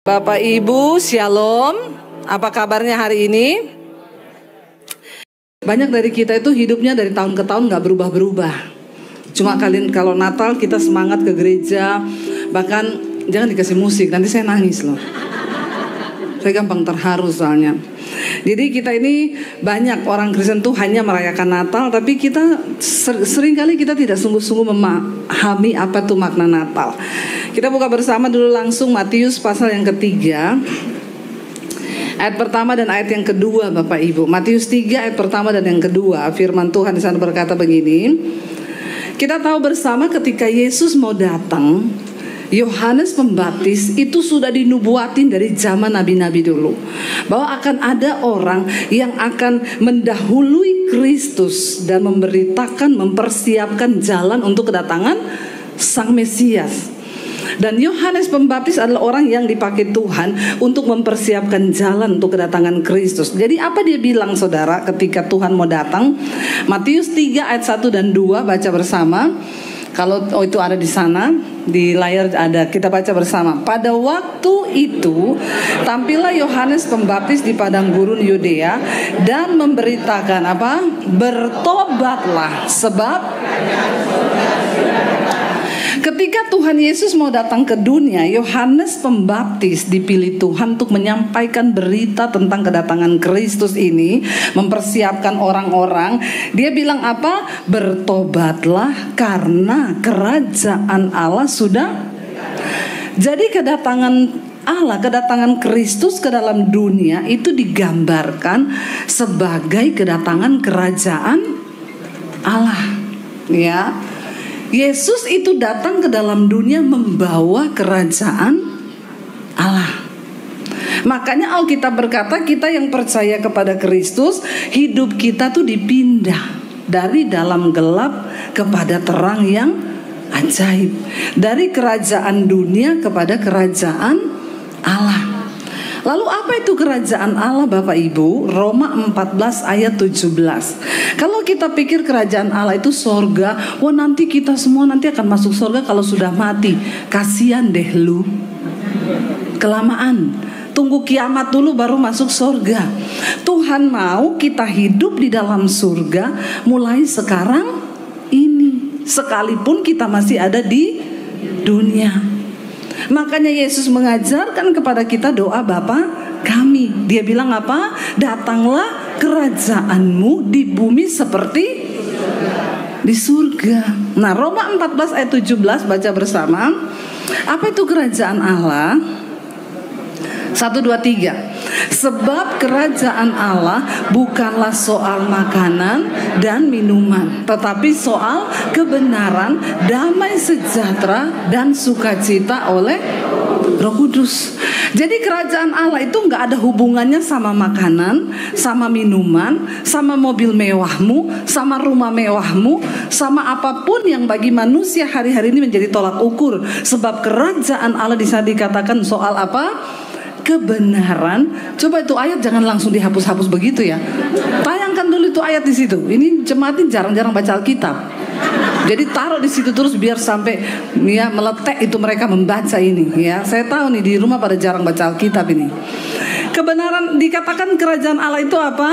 Bapak Ibu, Shalom. Apa kabarnya hari ini? Banyak dari kita itu hidupnya dari tahun ke tahun gak berubah-berubah. Cuma kalian kalau Natal kita semangat ke gereja. Bahkan jangan dikasih musik, nanti saya nangis loh. Saya gampang terharu soalnya. Jadi kita ini banyak orang Kristen tuh hanya merayakan Natal, tapi kita seringkali kita tidak sungguh-sungguh memahami apa tuh makna Natal. Kita buka bersama dulu langsung Matius pasal yang ketiga, ayat pertama dan ayat yang kedua, Bapak Ibu. Matius 3 ayat pertama dan yang kedua, firman Tuhan di sana berkata begini. Kita tahu bersama ketika Yesus mau datang, Yohanes Pembaptis itu sudah dinubuatin dari zaman nabi-nabi dulu, bahwa akan ada orang yang akan mendahului Kristus dan memberitakan, mempersiapkan jalan untuk kedatangan Sang Mesias. Dan Yohanes Pembaptis adalah orang yang dipakai Tuhan untuk mempersiapkan jalan untuk kedatangan Kristus. Jadi apa dia bilang, saudara, ketika Tuhan mau datang? Matius 3 ayat 1 dan 2, baca bersama. Kalau itu ada di sana, di layar ada, kita baca bersama. Pada waktu itu tampillah Yohanes Pembaptis di padang gurun Yudea dan memberitakan apa? Bertobatlah, sebab ketika Tuhan Yesus mau datang ke dunia, Yohanes Pembaptis dipilih Tuhan untuk menyampaikan berita tentang kedatangan Kristus ini, mempersiapkan orang-orang. Dia bilang apa? Bertobatlah karena kerajaan Allah sudah. Jadi kedatangan Allah, kedatangan Kristus ke dalam dunia itu digambarkan sebagai kedatangan kerajaan Allah. Ya. Yesus itu datang ke dalam dunia membawa kerajaan Allah. Makanya Alkitab berkata kita yang percaya kepada Kristus, hidup kita tuh dipindah dari dalam gelap kepada terang yang ajaib, dari kerajaan dunia kepada kerajaan Allah. Lalu apa itu kerajaan Allah, Bapak Ibu? Roma 14 ayat 17. Kalau kita pikir kerajaan Allah itu sorga, wah nanti kita semua nanti akan masuk sorga kalau sudah mati. Kasihan deh lu, kelamaan. Tunggu kiamat dulu baru masuk sorga. Tuhan mau kita hidup di dalam surga mulai sekarang ini, sekalipun kita masih ada di dunia. Makanya Yesus mengajarkan kepada kita doa Bapa kami. Dia bilang apa? Datanglah kerajaanmu di bumi seperti di surga. Nah, Roma 14 ayat 17 baca bersama. Apa itu kerajaan Allah? 1, 2, 3. Sebab kerajaan Allah bukanlah soal makanan dan minuman, tetapi soal kebenaran, damai sejahtera dan sukacita oleh Roh Kudus. Jadi kerajaan Allah itu gak ada hubungannya sama makanan, sama minuman, sama mobil mewahmu, sama rumah mewahmu, sama apapun yang bagi manusia hari-hari ini menjadi tolak ukur. Sebab kerajaan Allah di sana dikatakan soal apa? Kebenaran. Coba itu ayat jangan langsung dihapus-hapus begitu ya. Tayangkan dulu itu ayat di situ. Ini jemaat ini jarang-jarang baca Alkitab. Jadi taruh di situ terus biar sampai ya meletek itu mereka membaca ini ya. Saya tahu nih di rumah pada jarang baca Alkitab ini. Kebenaran dikatakan kerajaan Allah itu apa?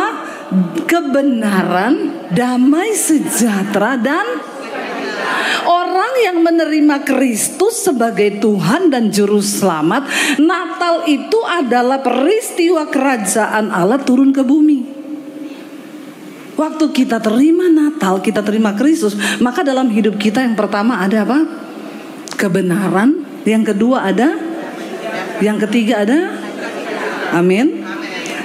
Kebenaran, damai sejahtera dan orang yang menerima Kristus sebagai Tuhan dan Juru Selamat. Natal itu adalah peristiwa kerajaan Allah turun ke bumi. Waktu kita terima Natal, kita terima Kristus, maka dalam hidup kita yang pertama ada apa? Kebenaran. Yang kedua ada, yang ketiga ada, amin.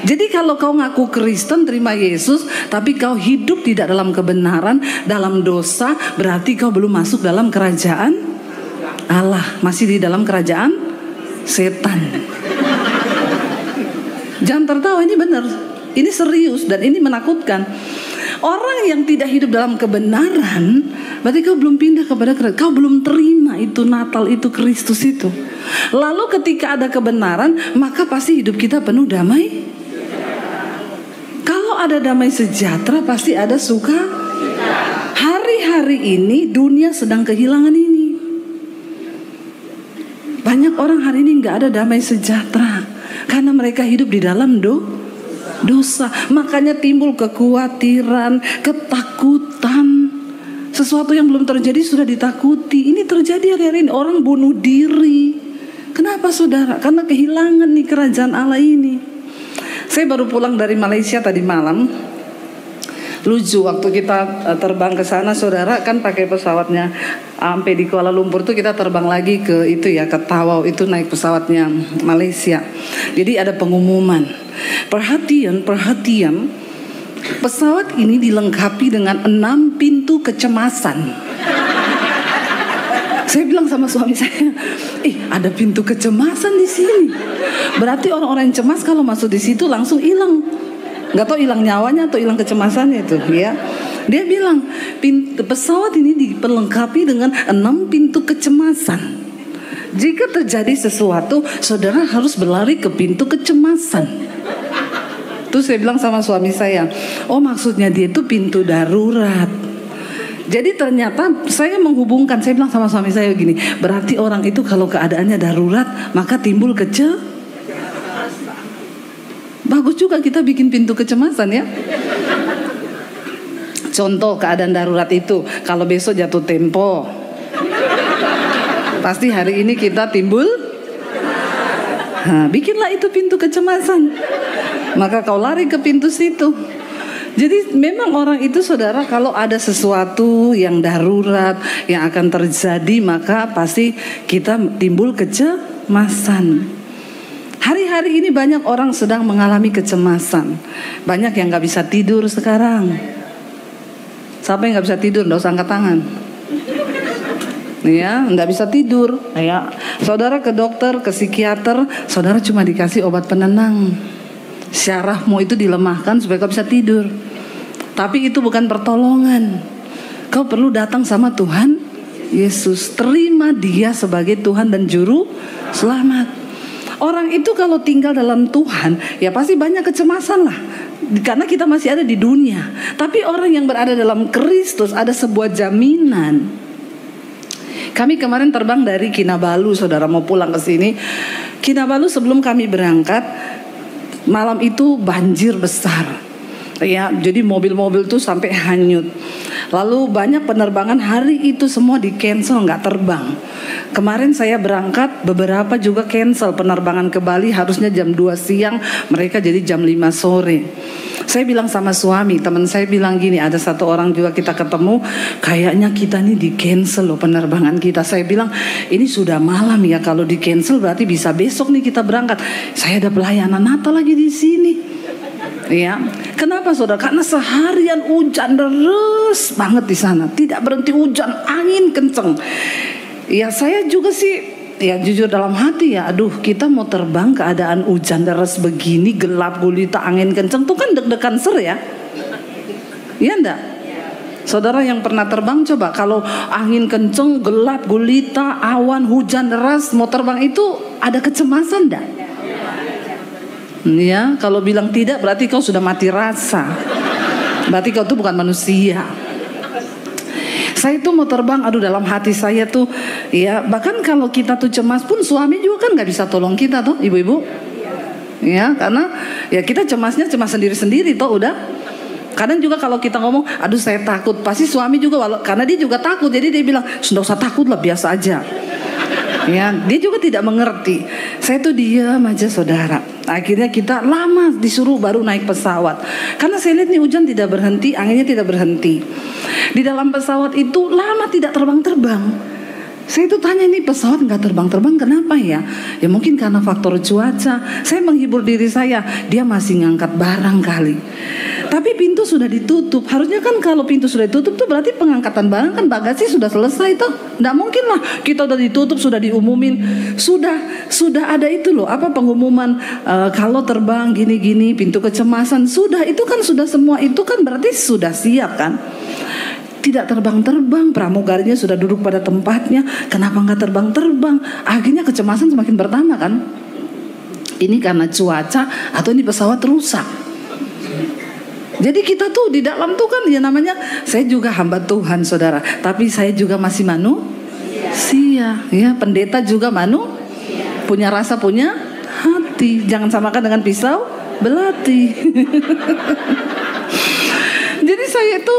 Jadi kalau kau ngaku Kristen, terima Yesus, tapi kau hidup tidak dalam kebenaran, dalam dosa, berarti kau belum masuk dalam kerajaan Allah, masih di dalam kerajaan setan. Jangan tertawa, ini benar, ini serius dan ini menakutkan. Orang yang tidak hidup dalam kebenaran, berarti kau belum pindah kepada kerajaan, kau belum terima itu Natal, itu Kristus itu. Lalu ketika ada kebenaran, maka pasti hidup kita penuh damai. Kalau ada damai sejahtera pasti ada suka. Hari-hari ini dunia sedang kehilangan ini. Banyak orang hari ini nggak ada damai sejahtera karena mereka hidup di dalam dosa. Makanya timbul kekhawatiran, ketakutan. Sesuatu yang belum terjadi sudah ditakuti. Ini terjadi hari-hari ini, orang bunuh diri. Kenapa saudara? Karena kehilangan nih kerajaan Allah ini. Saya baru pulang dari Malaysia tadi malam. Lucu, waktu kita terbang ke sana, saudara, kan pakai pesawatnya sampai di Kuala Lumpur tuh kita terbang lagi ke itu ya, ke Tawau, itu naik pesawatnya Malaysia. Jadi ada pengumuman. Perhatian, pesawat ini dilengkapi dengan 6 pintu kecemasan. Saya bilang sama suami saya, ada pintu kecemasan di sini. Berarti orang-orang yang cemas kalau masuk di situ langsung hilang. Nggak tahu hilang nyawanya atau hilang kecemasannya itu, ya. Dia bilang pesawat ini diperlengkapi dengan 6 pintu kecemasan. Jika terjadi sesuatu, saudara harus berlari ke pintu kecemasan. Terus saya bilang sama suami saya, oh maksudnya dia itu pintu darurat. Jadi ternyata saya menghubungkan, saya bilang sama suami saya begini, berarti orang itu kalau keadaannya darurat maka timbul bagus juga kita bikin pintu kecemasan ya. Contoh keadaan darurat itu, kalau besok jatuh tempo, pasti hari ini kita timbul, bikinlah itu pintu kecemasan. Maka kau lari ke pintu situ. Jadi memang orang itu saudara, kalau ada sesuatu yang darurat yang akan terjadi, maka pasti kita timbul kecemasan. Hari-hari ini banyak orang sedang mengalami kecemasan. Banyak yang gak bisa tidur sekarang. Siapa yang gak bisa tidur? Nggak usah angkat tangan. Ya, nggak bisa tidur. Ya, saudara ke dokter, ke psikiater, saudara cuma dikasih obat penenang. Syarafmu itu dilemahkan supaya kau bisa tidur. Tapi itu bukan pertolongan. Kau perlu datang sama Tuhan Yesus. Terima Dia sebagai Tuhan dan Juru Selamat. Orang itu kalau tinggal dalam Tuhan, ya pasti banyak kecemasan lah. Karena kita masih ada di dunia. Tapi orang yang berada dalam Kristus ada sebuah jaminan. Kami kemarin terbang dari Kinabalu, saudara, mau pulang ke sini. Kinabalu sebelum kami berangkat, malam itu banjir besar. Ya, jadi mobil-mobil tuh sampai hanyut. Lalu banyak penerbangan hari itu semua di cancel, nggak terbang. Kemarin saya berangkat, beberapa juga cancel penerbangan ke Bali, harusnya jam 2 siang, mereka jadi jam 5 sore. Saya bilang sama suami, teman saya bilang gini, ada satu orang juga kita ketemu, kayaknya kita nih di cancel loh penerbangan kita. Saya bilang, ini sudah malam ya, kalau di cancel berarti bisa besok nih kita berangkat. Saya ada pelayanan Natal lagi di sini. Ya, kenapa saudara? Karena seharian hujan deras banget di sana, tidak berhenti hujan, angin kenceng. Ya saya juga sih, ya jujur dalam hati ya, aduh kita mau terbang keadaan hujan deras begini, gelap gulita, angin kenceng, tuh kan deg-degan ser ya. Iya enggak? Saudara yang pernah terbang coba, kalau angin kenceng, gelap gulita, awan, hujan deras, mau terbang itu ada kecemasan enggak? Ya, kalau bilang tidak berarti kau sudah mati rasa. Berarti kau tuh bukan manusia. Saya tuh mau terbang, aduh dalam hati saya tuh, ya bahkan kalau kita tuh cemas pun suami juga kan nggak bisa tolong kita tuh, ibu-ibu. Ya, karena ya kita cemasnya cemas sendiri-sendiri toh udah. Kadang juga kalau kita ngomong, aduh saya takut, pasti suami juga karena dia juga takut, jadi dia bilang, sudah usah takut lah, biasa aja. Ya, dia juga tidak mengerti. Saya tuh diam aja saudara. Akhirnya kita lama disuruh baru naik pesawat. Karena saya lihat nih hujan tidak berhenti, anginnya tidak berhenti. Di dalam pesawat itu lama tidak terbang-terbang. Saya itu tanya, ini pesawat nggak terbang-terbang kenapa ya? Ya mungkin karena faktor cuaca. Saya menghibur diri saya, dia masih ngangkat barang kali. Tapi pintu sudah ditutup. Harusnya kan kalau pintu sudah ditutup tuh berarti pengangkatan barang kan bagasi sudah selesai tuh. Nggak mungkin lah kita udah ditutup, sudah diumumin, sudah ada itu loh, apa pengumuman kalau terbang gini-gini, pintu kecemasan sudah, itu kan sudah semua itu kan berarti sudah siap kan. Tidak terbang-terbang, pramugarinya sudah duduk pada tempatnya, kenapa nggak terbang-terbang? Akhirnya kecemasan semakin bertambah kan. Ini karena cuaca atau ini pesawat rusak. Jadi kita tuh di dalam tuh kan ya namanya, saya juga hamba Tuhan saudara, tapi saya juga masih manusia, ya pendeta juga manusia. Punya rasa, punya hati. Jangan samakan dengan pisau belati. Jadi saya itu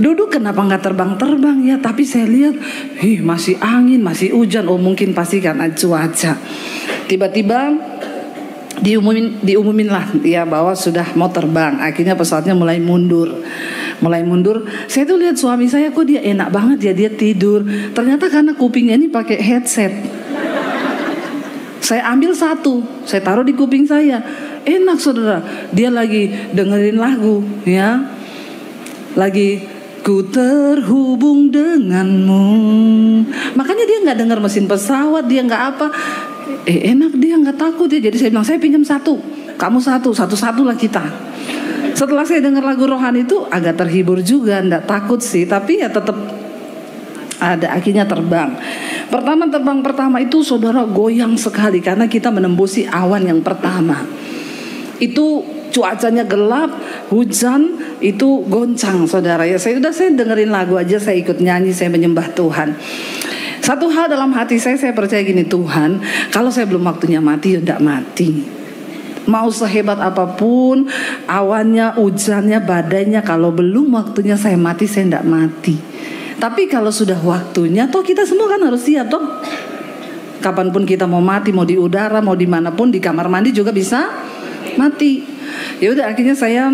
duduk, kenapa nggak terbang-terbang ya? Tapi saya lihat, masih angin, masih hujan. Oh mungkin pasti karena cuaca. Tiba-tiba diumumin lah ya bahwa sudah mau terbang. Akhirnya pesawatnya mulai mundur. Saya tuh lihat suami saya, kok dia enak banget ya, dia tidur. Ternyata karena kupingnya ini pakai headset. Saya ambil satu, saya taruh di kuping saya. Enak saudara, dia lagi dengerin lagu ya. Lagi ku terhubung denganmu. Makanya dia nggak dengar mesin pesawat, dia nggak apa. Enak, dia nggak takut ya. Jadi saya bilang, saya pinjam satu, kamu satu lah kita. Setelah saya dengar lagu rohani itu agak terhibur juga, nggak takut sih, tapi ya tetap ada. Akhirnya terbang. Terbang pertama itu saudara goyang sekali karena kita menembusi awan yang pertama. Itu cuacanya gelap, hujan, itu goncang saudara ya. Saya dengerin lagu aja, saya ikut nyanyi, saya menyembah Tuhan. Satu hal dalam hati saya percaya gini, Tuhan, kalau saya belum waktunya mati, ya tidak mati. Mau sehebat apapun awannya, hujannya, badainya, kalau belum waktunya saya mati, saya tidak mati. Tapi kalau sudah waktunya, toh kita semua kan harus siap toh. Kapanpun kita mau mati, mau di udara, mau dimanapun, di kamar mandi juga bisa mati. Ya udah, akhirnya saya,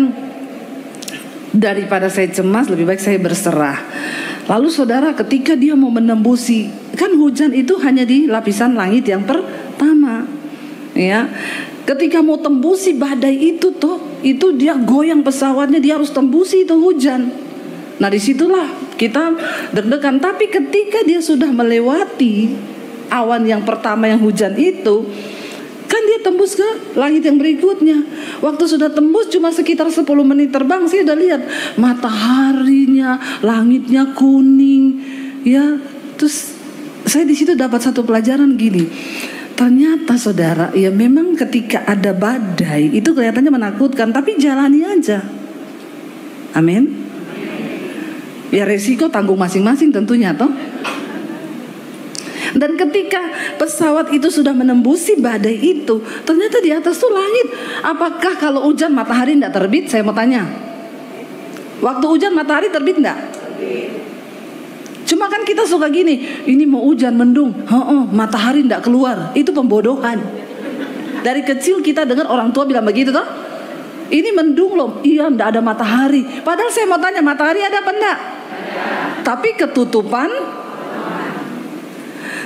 daripada saya cemas, lebih baik saya berserah. Lalu saudara, ketika dia mau menembusi, kan hujan itu hanya di lapisan langit yang pertama ya. Ketika mau tembusi badai itu itu dia goyang pesawatnya, dia harus tembusi itu hujan. Nah disitulah kita deg-degan. Tapi ketika dia sudah melewati awan yang pertama yang hujan itu, kan dia tembus ke langit yang berikutnya. Waktu sudah tembus cuma sekitar 10 menit terbang, saya udah lihat mataharinya, langitnya kuning ya. Terus saya di situ dapat satu pelajaran gini. Ternyata saudara, ya memang ketika ada badai itu kelihatannya menakutkan, tapi jalani aja. Amin. Ya resiko tanggung masing-masing tentunya toh. Dan ketika pesawat itu sudah menembusi badai itu, ternyata di atas tuh langit. Apakah kalau hujan matahari tidak terbit? Saya mau tanya. Waktu hujan matahari terbit enggak? Cuma kan kita suka gini, ini mau hujan mendung, matahari tidak keluar. Itu pembodohan. Dari kecil kita dengar orang tua bilang begitu toh. Ini mendung loh, iya tidak ada matahari. Padahal saya mau tanya, matahari ada apa enggak? Tapi ketutupan.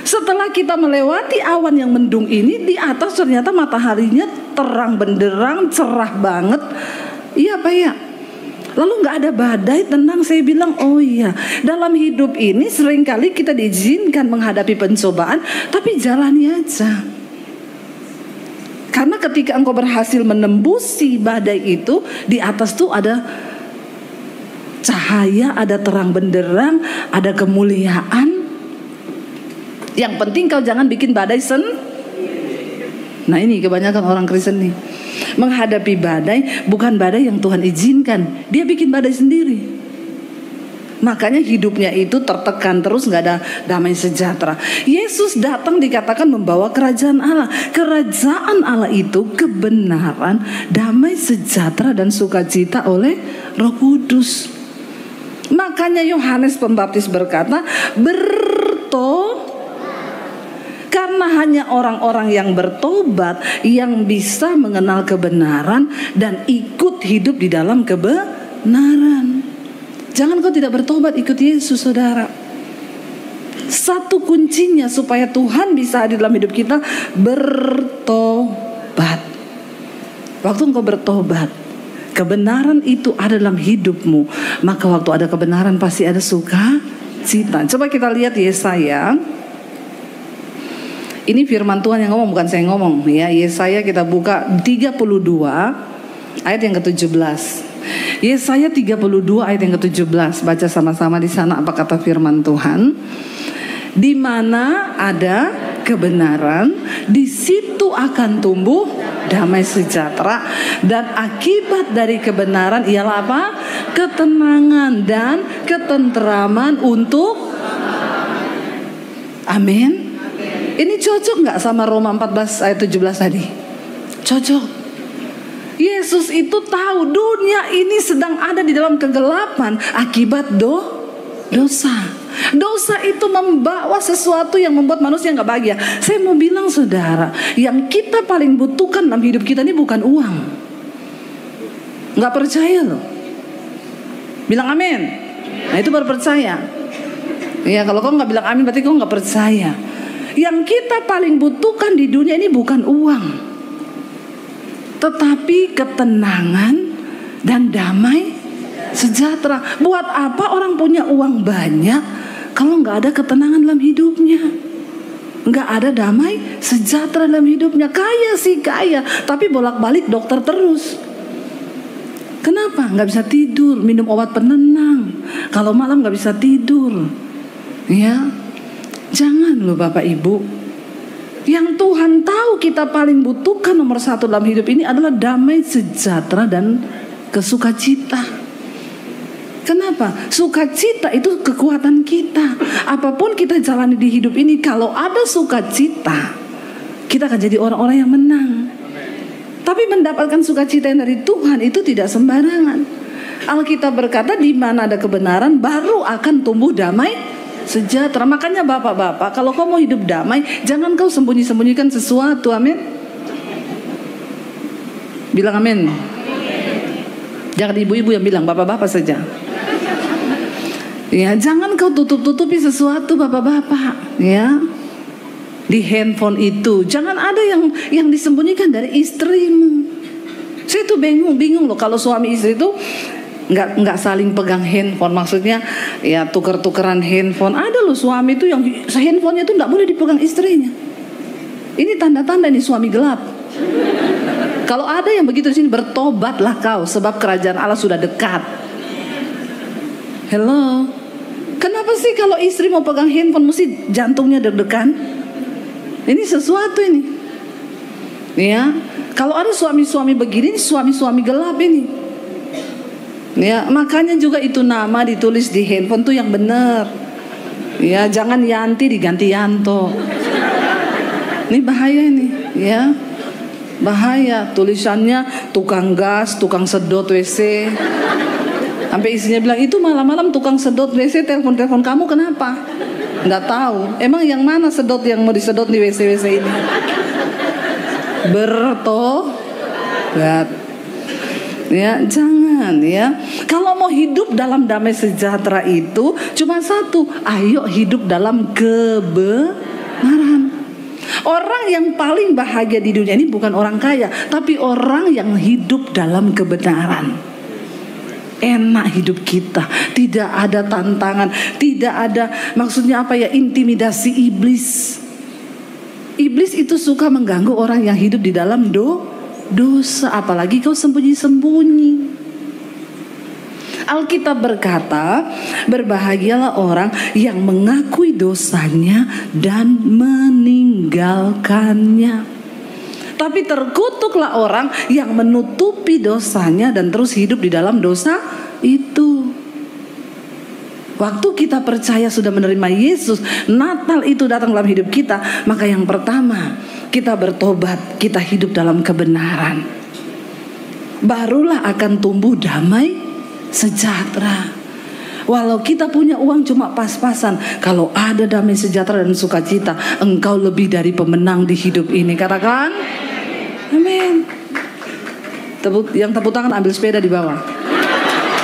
Setelah kita melewati awan yang mendung ini, di atas ternyata mataharinya terang benderang, cerah banget. Iya Pak ya. Lalu gak ada badai, tenang. Saya bilang, oh iya, dalam hidup ini seringkali kita diizinkan menghadapi pencobaan, tapi jalani aja. Karena ketika engkau berhasil menembusi badai itu, di atas tuh ada cahaya, ada terang benderang, ada kemuliaan. Yang penting kau jangan bikin badai Nah ini kebanyakan orang Kristen nih, menghadapi badai bukan badai yang Tuhan izinkan, dia bikin badai sendiri. Makanya hidupnya itu tertekan terus, gak ada damai sejahtera. Yesus datang dikatakan membawa kerajaan Allah. Kerajaan Allah itu kebenaran, damai sejahtera dan sukacita oleh Roh Kudus. Makanya Yohanes Pembaptis berkata, karena hanya orang-orang yang bertobat yang bisa mengenal kebenaran dan ikut hidup di dalam kebenaran. Jangan kau tidak bertobat ikut Yesus saudara. Satu kuncinya supaya Tuhan bisa hadir dalam hidup kita, bertobat. Waktu engkau bertobat, kebenaran itu ada dalam hidupmu, maka waktu ada kebenaran pasti ada sukacita. Coba kita lihat Yesaya. Ini firman Tuhan yang ngomong, bukan saya ngomong ya. Yesaya kita buka 32 ayat yang ke-17. Yesaya 32 ayat yang ke-17. Baca sama-sama di sana apa kata firman Tuhan. Di mana ada kebenaran, di situ akan tumbuh damai sejahtera, dan akibat dari kebenaran ialah apa? Ketenangan dan ketenteraman untuk amin. Ini cocok nggak sama Roma 14 ayat 17 tadi? Cocok. Yesus itu tahu dunia ini sedang ada di dalam kegelapan akibat dosa. Dosa itu membawa sesuatu yang membuat manusia nggak bahagia. Saya mau bilang saudara, yang kita paling butuhkan dalam hidup kita ini bukan uang. Nggak percaya loh? Bilang amin. Nah itu baru percaya. Ya kalau kau nggak bilang amin berarti kau nggak percaya. Yang kita paling butuhkan di dunia ini bukan uang, tetapi ketenangan dan damai sejahtera. Buat apa orang punya uang banyak kalau nggak ada ketenangan dalam hidupnya, nggak ada damai sejahtera dalam hidupnya? Kaya sih kaya, tapi bolak-balik dokter terus. Kenapa? Nggak bisa tidur, minum obat penenang. Kalau malam nggak bisa tidur. Ya, jangan loh Bapak Ibu. Yang Tuhan tahu kita paling butuhkan nomor satu dalam hidup ini adalah damai sejahtera dan kesukacita. Kenapa? Sukacita itu kekuatan kita. Apapun kita jalani di hidup ini, kalau ada sukacita, kita akan jadi orang-orang yang menang. Tapi mendapatkan sukacita yang dari Tuhan itu tidak sembarangan. Alkitab berkata di mana ada kebenaran baru akan tumbuh damai sejahtera. Makanya bapak-bapak, kalau kau mau hidup damai, jangan kau sembunyi-sembunyikan sesuatu. Amin. Bilang amin. Jangan ibu-ibu yang bilang, bapak-bapak saja. Ya, jangan kau tutup-tutupi sesuatu bapak-bapak. Ya, di handphone itu jangan ada yang disembunyikan dari istrimu. Saya tuh bingung loh kalau suami istri itu nggak saling pegang handphone. Maksudnya ya tuker-tukeran handphone. Ada loh suami itu yang handphonenya itu nggak boleh dipegang istrinya. Ini tanda-tanda ini suami gelap. Kalau ada yang begitu di sini, bertobatlah kau, sebab kerajaan Allah sudah dekat. Hello, kenapa sih kalau istri mau pegang handphone mesti jantungnya deg-degan? Ini sesuatu ini. Ya, kalau ada suami-suami begini, suami-suami gelap ini. Ya, makanya juga itu nama ditulis di handphone tuh yang benar. Ya, jangan Yanti diganti Yanto. Ini bahaya ini, ya. Bahaya, tulisannya tukang gas, tukang sedot WC. Sampai istrinya bilang, itu malam-malam tukang sedot WC telepon-telepon kamu kenapa? Nggak tahu. Emang yang mana sedot yang mau disedot di WC-WC ini? Bertobat. Ya, jangan ya. Kalau mau hidup dalam damai sejahtera itu cuma satu, ayo hidup dalam kebenaran. Orang yang paling bahagia di dunia ini bukan orang kaya, tapi orang yang hidup dalam kebenaran. Enak hidup kita, tidak ada tantangan, tidak ada maksudnya apa ya, intimidasi iblis. Iblis itu suka mengganggu orang yang hidup di dalam dosa, apalagi kau sembunyi-sembunyi. Alkitab berkata, berbahagialah orang yang mengakui dosanya dan meninggalkannya. Tapi terkutuklah orang yang menutupi dosanya dan terus hidup di dalam dosa itu. Waktu kita percaya sudah menerima Yesus, Natal itu datang dalam hidup kita, maka yang pertama kita bertobat, kita hidup dalam kebenaran. Barulah akan tumbuh damai sejahtera. Walau kita punya uang cuma pas-pasan, kalau ada damai sejahtera dan sukacita, engkau lebih dari pemenang di hidup ini. Katakan amin. Yang tepuk tangan ambil sepeda di bawah.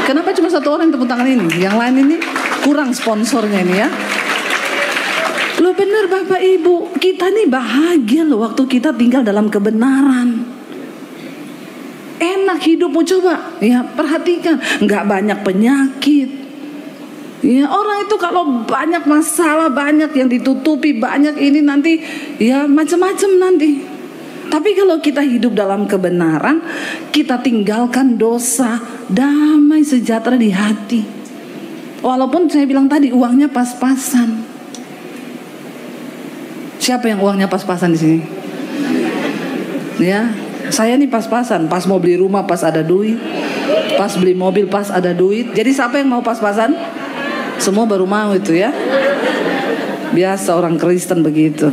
Kenapa cuma satu orang yang tepuk tangan ini? Yang lain ini kurang sponsornya ini ya. Loh bener Bapak Ibu, kita nih bahagia loh waktu kita tinggal dalam kebenaran. Enak hidupmu, coba ya perhatikan, nggak banyak penyakit. Ya, orang itu kalau banyak masalah, banyak yang ditutupi, banyak ini nanti ya macam-macam nanti. Tapi kalau kita hidup dalam kebenaran, kita tinggalkan dosa, damai sejahtera di hati. Walaupun saya bilang tadi uangnya pas-pasan. Siapa yang uangnya pas-pasan di sini? Ya, saya nih pas-pasan. Pas mau beli rumah pas ada duit, pas beli mobil pas ada duit. Jadi siapa yang mau pas-pasan? Semua baru mau itu ya. Biasa orang Kristen begitu.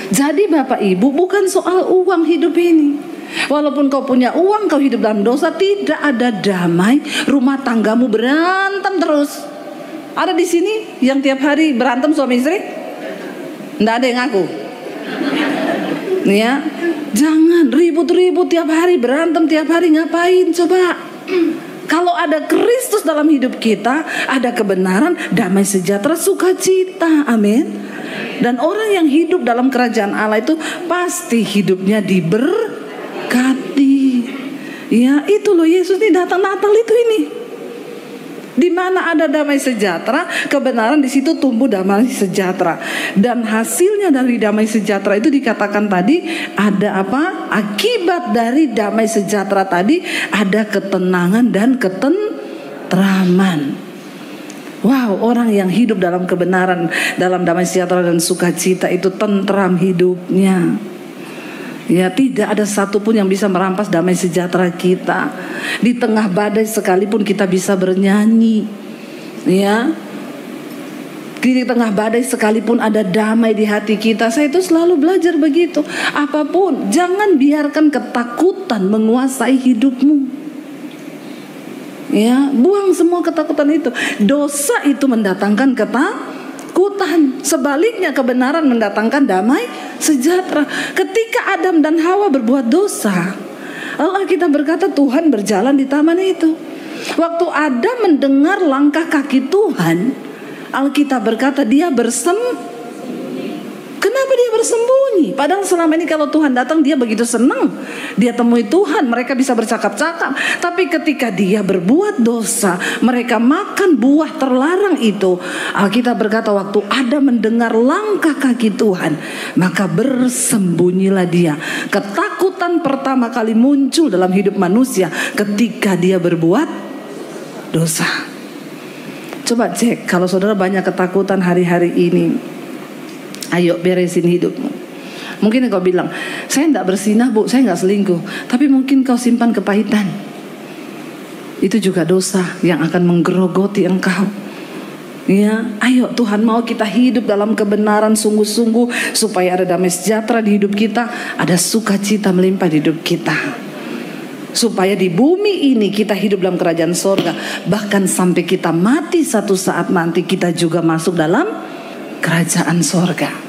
Jadi Bapak Ibu, bukan soal uang hidup ini. Walaupun kau punya uang, kau hidup dalam dosa, tidak ada damai. Rumah tanggamu berantem terus. Ada di sini yang tiap hari berantem suami istri? Nggak ada yang ngaku. Ya, jangan ribut-ribut tiap hari, berantem tiap hari, ngapain coba? Kalau ada Kristus dalam hidup kita, ada kebenaran, damai sejahtera, sukacita. Amin. Dan orang yang hidup dalam kerajaan Allah itu pasti hidupnya diberkati. Ya, itu loh Yesus ini datang Natal itu ini. Di mana ada damai sejahtera, kebenaran, di situ tumbuh damai sejahtera. Dan hasilnya dari damai sejahtera itu dikatakan tadi ada apa? Akibat dari damai sejahtera tadi ada ketenangan dan ketentraman. Wow, orang yang hidup dalam kebenaran, dalam damai sejahtera dan sukacita itu tentram hidupnya. Ya, tidak ada satupun yang bisa merampas damai sejahtera kita. Di tengah badai sekalipun kita bisa bernyanyi. Ya, di tengah badai sekalipun ada damai di hati kita. Saya itu selalu belajar begitu. Apapun, jangan biarkan ketakutan menguasai hidupmu. Ya, buang semua ketakutan itu. Dosa itu mendatangkan ketakutan. Sebaliknya kebenaran mendatangkan damai sejahtera. Ketika Adam dan Hawa berbuat dosa, Allah kita berkata Tuhan berjalan di taman itu. Waktu Adam mendengar langkah kaki Tuhan, Alkitab berkata dia Kenapa dia bersembunyi? Padahal selama ini kalau Tuhan datang dia begitu senang. Dia temui Tuhan, mereka bisa bercakap-cakap. Tapi ketika dia berbuat dosa, mereka makan buah terlarang itu. Alkitab berkata waktu Adam mendengar langkah kaki Tuhan, maka bersembunyilah dia. Ketakutan pertama kali muncul dalam hidup manusia ketika dia berbuat dosa. Coba cek, kalau saudara banyak ketakutan hari-hari ini, ayo beresin hidupmu. Mungkin kau bilang, saya tidak bersinah bu, saya nggak selingkuh. Tapi mungkin kau simpan kepahitan. Itu juga dosa yang akan menggerogoti engkau. Ya, ayo Tuhan mau kita hidup dalam kebenaran sungguh-sungguh supaya ada damai sejahtera di hidup kita, ada sukacita melimpah di hidup kita. Supaya di bumi ini kita hidup dalam kerajaan sorga. Bahkan sampai kita mati satu saat nanti kita juga masuk dalam kerajaan sorga.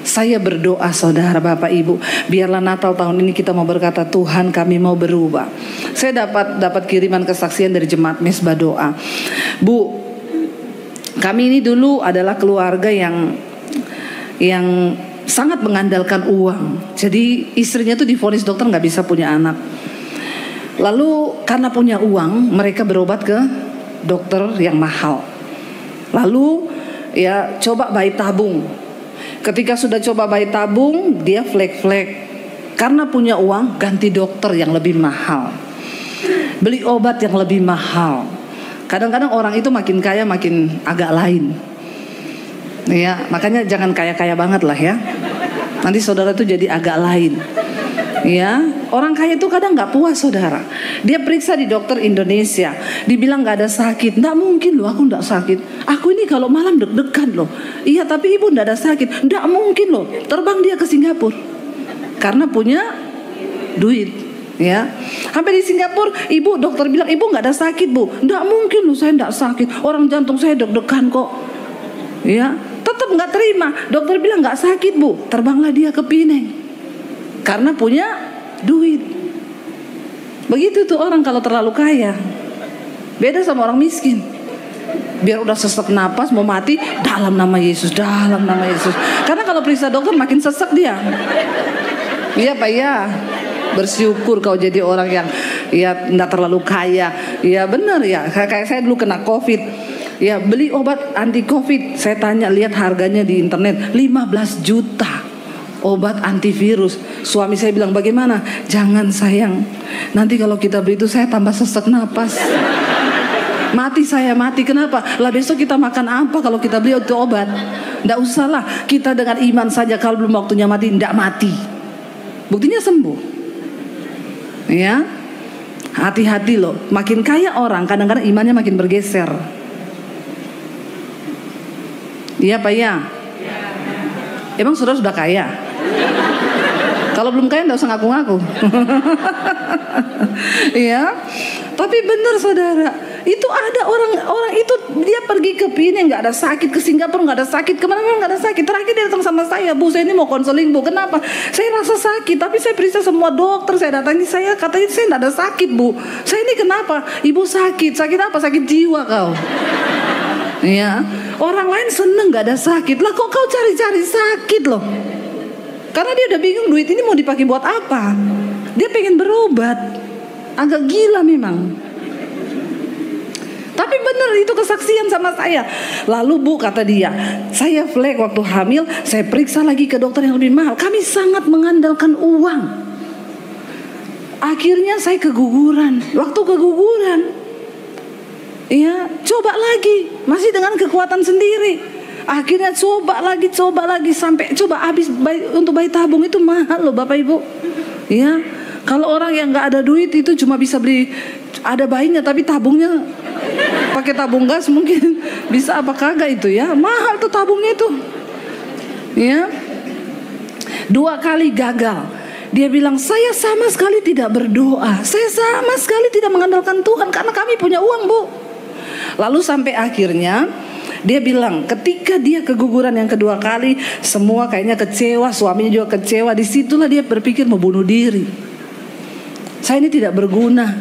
Saya berdoa saudara Bapak Ibu, biarlah Natal tahun ini kita mau berkata Tuhan kami mau berubah. Saya dapat kiriman kesaksian dari jemaat Mesbah Doa. Bu, kami ini dulu adalah keluarga yang sangat mengandalkan uang. Jadi istrinya tuh divonis dokter nggak bisa punya anak. Lalu karena punya uang mereka berobat ke dokter yang mahal. Lalu ya coba bayi tabung. Ketika sudah coba bayi tabung, dia flek-flek. Karena punya uang, ganti dokter yang lebih mahal. Beli obat yang lebih mahal. Kadang-kadang orang itu makin kaya makin agak lain. Ya, makanya jangan kaya-kaya banget lah ya. Nanti saudara itu jadi agak lain. Ya, orang kaya itu kadang nggak puas saudara. Dia periksa di dokter Indonesia, dibilang nggak ada sakit. Nggak mungkin loh, aku nggak sakit. Aku ini kalau malam deg-degan loh. Iya, tapi ibu nggak ada sakit. Nggak mungkin loh. Terbang dia ke Singapura karena punya duit. Ya, sampai di Singapura, ibu dokter bilang ibu nggak ada sakit bu. Nggak mungkin loh, saya nggak sakit. Orang jantung saya deg-degan kok. Ya, tetap nggak terima. Dokter bilang nggak sakit bu. Terbanglah dia ke Pineng. Karena punya duit. Begitu tuh orang kalau terlalu kaya. Beda sama orang miskin. Biar udah sesek napas mau mati, dalam nama Yesus, dalam nama Yesus. Karena kalau periksa dokter makin sesek dia. Iya Pak ya. Bersyukur kau jadi orang yang ya enggak terlalu kaya. Ya benar ya. Kayak saya dulu kena COVID. Ya beli obat anti COVID. Saya tanya lihat harganya di internet 15 juta. Obat antivirus. Suami saya bilang bagaimana? Jangan sayang. Nanti kalau kita beli itu saya tambah sesek napas. Mati saya mati. Kenapa? Lah besok kita makan apa kalau kita beli itu obat? Nggak usah lah. Kita dengan iman saja kalau belum waktunya mati, nggak mati. Buktinya sembuh. Ya. Hati-hati loh. Makin kaya orang kadang-kadang imannya makin bergeser. Iya Pak ya. Emang saudara sudah kaya? Kalau belum kaya nggak usah ngaku-ngaku. Ya, tapi benar saudara, itu ada orang itu dia pergi ke Penang nggak ada sakit, ke Singapura nggak ada sakit, kemana-mana nggak ada sakit. Terakhir dia datang sama saya, Bu, saya ini mau konseling, Bu. Kenapa? Saya rasa sakit, tapi saya periksa semua dokter, saya datangi, saya katanya saya nggak ada sakit, Bu. Saya ini kenapa? Ibu sakit apa? Sakit jiwa kau. Ya, orang lain seneng nggak ada sakit, lah kok kau cari-cari sakit loh? Karena dia udah bingung duit ini mau dipakai buat apa. Dia pengen berobat. Agak gila memang. Tapi benar itu kesaksian sama saya. Lalu Bu, kata dia, saya flek waktu hamil, saya periksa lagi ke dokter yang lebih mahal. Kami sangat mengandalkan uang. Akhirnya saya keguguran. Waktu keguguran, ya coba lagi, masih dengan kekuatan sendiri. Akhirnya coba lagi sampai coba habis. Untuk bayi tabung itu mahal loh Bapak Ibu. Ya, kalau orang yang nggak ada duit itu cuma bisa beli, ada bayinya tapi tabungnya pakai tabung gas mungkin bisa apa kagak itu ya, mahal tuh tabungnya itu. Ya, 2 kali gagal. Dia bilang saya sama sekali tidak berdoa, saya sama sekali tidak mengandalkan Tuhan karena kami punya uang, Bu. Lalu sampai akhirnya dia bilang ketika dia keguguran yang kedua kali, semua kayaknya kecewa, suaminya juga kecewa. Disitulah dia berpikir mau bunuh diri. Saya ini tidak berguna,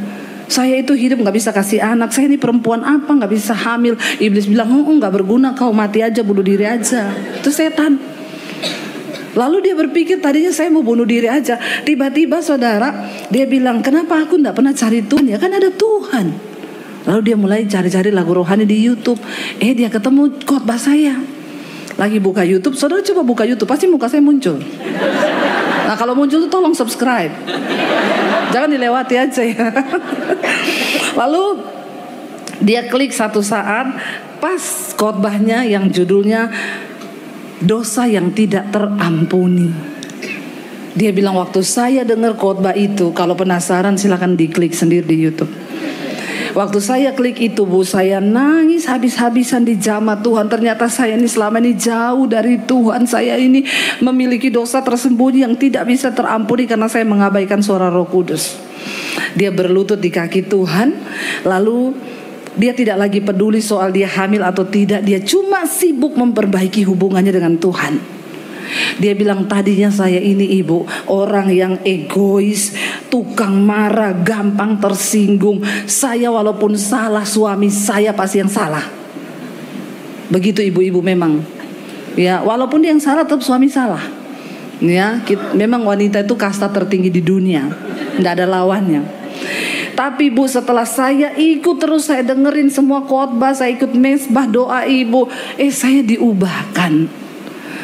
saya itu hidup gak bisa kasih anak, saya ini perempuan apa gak bisa hamil. Iblis bilang gak berguna, kau mati aja, bunuh diri aja. Itu setan. Lalu dia berpikir tadinya saya mau bunuh diri aja. Tiba-tiba saudara, dia bilang kenapa aku gak pernah cari Tuhan ya, kan ada Tuhan. Lalu dia mulai cari-cari lagu rohani di YouTube. Dia ketemu khotbah saya. Lagi buka YouTube, saudara coba buka YouTube, pasti muka saya muncul. Nah kalau muncul tuh tolong subscribe, jangan dilewati aja ya. Lalu dia klik satu saat, pas khotbahnya yang judulnya dosa yang tidak terampuni. Dia bilang waktu saya dengar khotbah itu, kalau penasaran silakan diklik sendiri di YouTube. Waktu saya klik itu, Bu, saya nangis habis-habisan di jamaah Tuhan. Ternyata saya ini selama ini jauh dari Tuhan. Saya ini memiliki dosa tersembunyi yang tidak bisa terampuni karena saya mengabaikan suara Roh Kudus. Dia berlutut di kaki Tuhan. Lalu dia tidak lagi peduli soal dia hamil atau tidak. Dia cuma sibuk memperbaiki hubungannya dengan Tuhan. Dia bilang tadinya saya ini Ibu orang yang egois, tukang marah, gampang tersinggung. Saya walaupun salah, suami saya pasti yang salah. Begitu ibu-ibu memang. Ya, walaupun dia yang salah tetap suami salah. Ya, memang wanita itu kasta tertinggi di dunia. Tidak ada lawannya. Tapi Bu, setelah saya ikut terus, saya dengerin semua khotbah, saya ikut mesbah doa Ibu, saya diubahkan.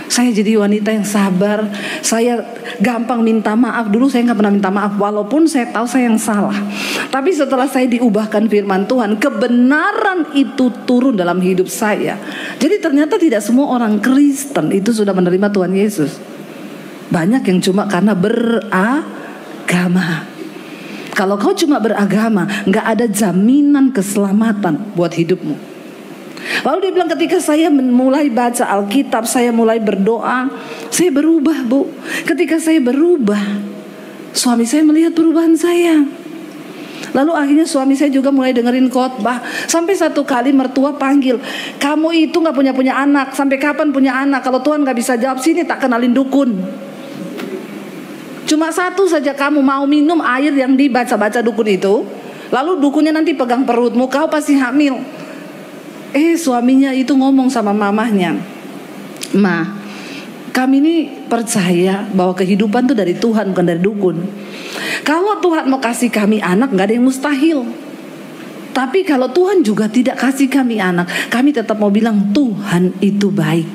Saya jadi wanita yang sabar. Saya gampang minta maaf. Dulu saya gak pernah minta maaf, walaupun saya tahu saya yang salah. Tapi setelah saya diubahkan firman Tuhan, kebenaran itu turun dalam hidup saya. Jadi ternyata tidak semua orang Kristen itu sudah menerima Tuhan Yesus. Banyak yang cuma karena beragama. Kalau kau cuma beragama, gak ada jaminan keselamatan buat hidupmu. Lalu dia bilang ketika saya mulai baca Alkitab, saya mulai berdoa, saya berubah, Bu. Ketika saya berubah, suami saya melihat perubahan saya. Lalu akhirnya suami saya juga mulai dengerin khotbah. Sampai satu kali mertua panggil, kamu itu gak punya anak, sampai kapan punya anak? Kalau Tuhan gak bisa jawab, sini tak kenalin dukun. Cuma satu saja, kamu mau minum air yang dibaca-baca dukun itu, lalu dukunnya nanti pegang perutmu, kau pasti hamil. Suaminya itu ngomong sama mamahnya, Ma, kami ini percaya bahwa kehidupan itu dari Tuhan, bukan dari dukun. Kalau Tuhan mau kasih kami anak, gak ada yang mustahil. Tapi kalau Tuhan juga tidak kasih kami anak, kami tetap mau bilang Tuhan itu baik.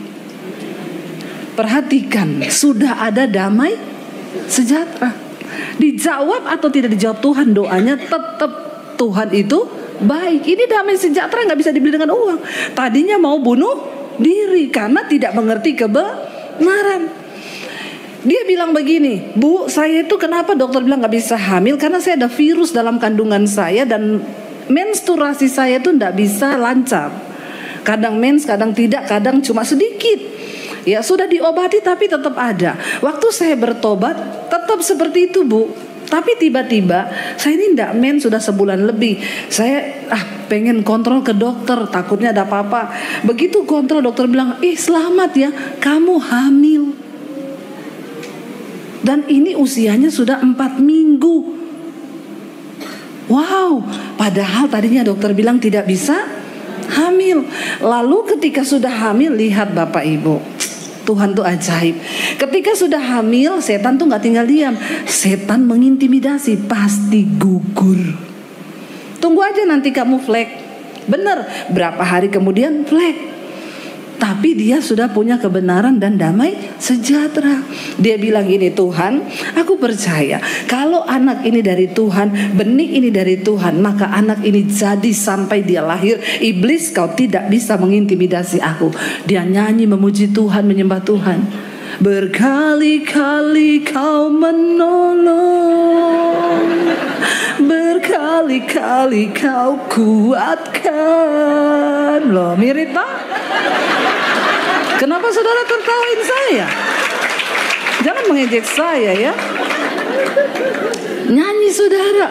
Perhatikan, sudah ada damai sejahtera. Dijawab atau tidak dijawab Tuhan doanya, tetap Tuhan itu baik. Ini damai sejahtera gak bisa dibeli dengan uang. Tadinya mau bunuh diri karena tidak mengerti kebenaran. Dia bilang begini, Bu, saya itu kenapa dokter bilang gak bisa hamil? Karena saya ada virus dalam kandungan saya dan menstruasi saya itu gak bisa lancar. Kadang mens, kadang tidak, kadang cuma sedikit. Ya sudah diobati tapi tetap ada. Waktu saya bertobat tetap seperti itu, Bu. Tapi tiba-tiba saya ini ndak sudah sebulan lebih. Saya pengen kontrol ke dokter, takutnya ada apa-apa. Begitu kontrol, dokter bilang, selamat ya, kamu hamil. Dan ini usianya sudah 4 minggu. Wow, padahal tadinya dokter bilang tidak bisa hamil. Lalu ketika sudah hamil, lihat Bapak Ibu, Tuhan tuh ajaib. Ketika sudah hamil, setan tuh gak tinggal diam. Setan mengintimidasi, pasti gugur. Tunggu aja nanti kamu flek. Bener, berapa hari kemudian flek. Tapi dia sudah punya kebenaran dan damai sejahtera. Dia bilang gini, Tuhan, aku percaya kalau anak ini dari Tuhan, benih ini dari Tuhan, maka anak ini jadi sampai dia lahir. Iblis, kau tidak bisa mengintimidasi aku. Dia nyanyi memuji Tuhan, menyembah Tuhan. Berkali-kali kau menolong, berkali-kali kau kuatkan. Loh, mirip tak? Kenapa saudara tertawain saya? Jangan mengejek saya ya. Nyanyi saudara,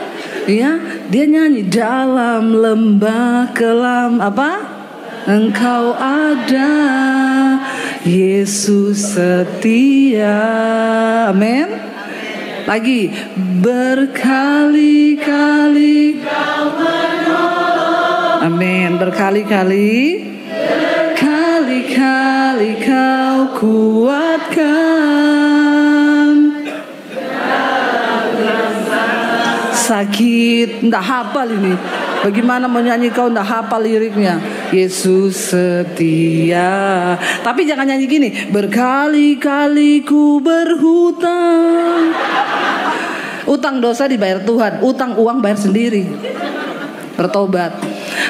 ya, dia nyanyi dalam lembah kelam apa? Engkau ada, Yesus setia. Amin. Lagi, berkali-kali kau menolong. Amin. Berkali-kali, kali-kali kau kuatkan. Sakit, ndak hafal ini. Bagaimana menyanyi kau ndak hafal liriknya? Yesus setia. Tapi jangan nyanyi gini, berkali-kali ku berhutang. Utang dosa dibayar Tuhan, utang uang bayar sendiri. Bertobat.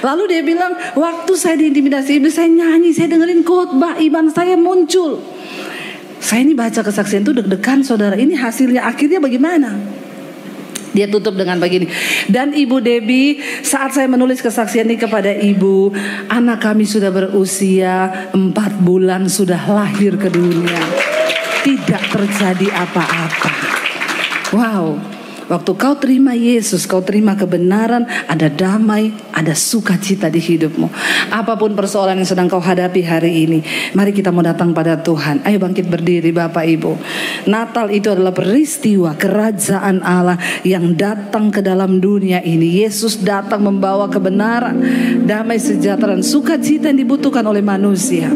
Lalu dia bilang, waktu saya diintimidasi iblis, saya nyanyi, saya dengerin khotbah, iman saya muncul. Saya ini baca kesaksian itu deg-degan saudara. Ini hasilnya akhirnya bagaimana? Dia tutup dengan begini. Dan Ibu Debbie, saat saya menulis kesaksian ini kepada Ibu, anak kami sudah berusia 4 bulan, sudah lahir ke dunia. Tidak terjadi apa-apa. Wow. Waktu kau terima Yesus, kau terima kebenaran, ada damai, ada sukacita di hidupmu. Apapun persoalan yang sedang kau hadapi hari ini, mari kita mau datang pada Tuhan. Ayo bangkit berdiri Bapak Ibu. Natal itu adalah peristiwa kerajaan Allah yang datang ke dalam dunia ini. Yesus datang membawa kebenaran, damai, sejahtera, dan sukacita yang dibutuhkan oleh manusia.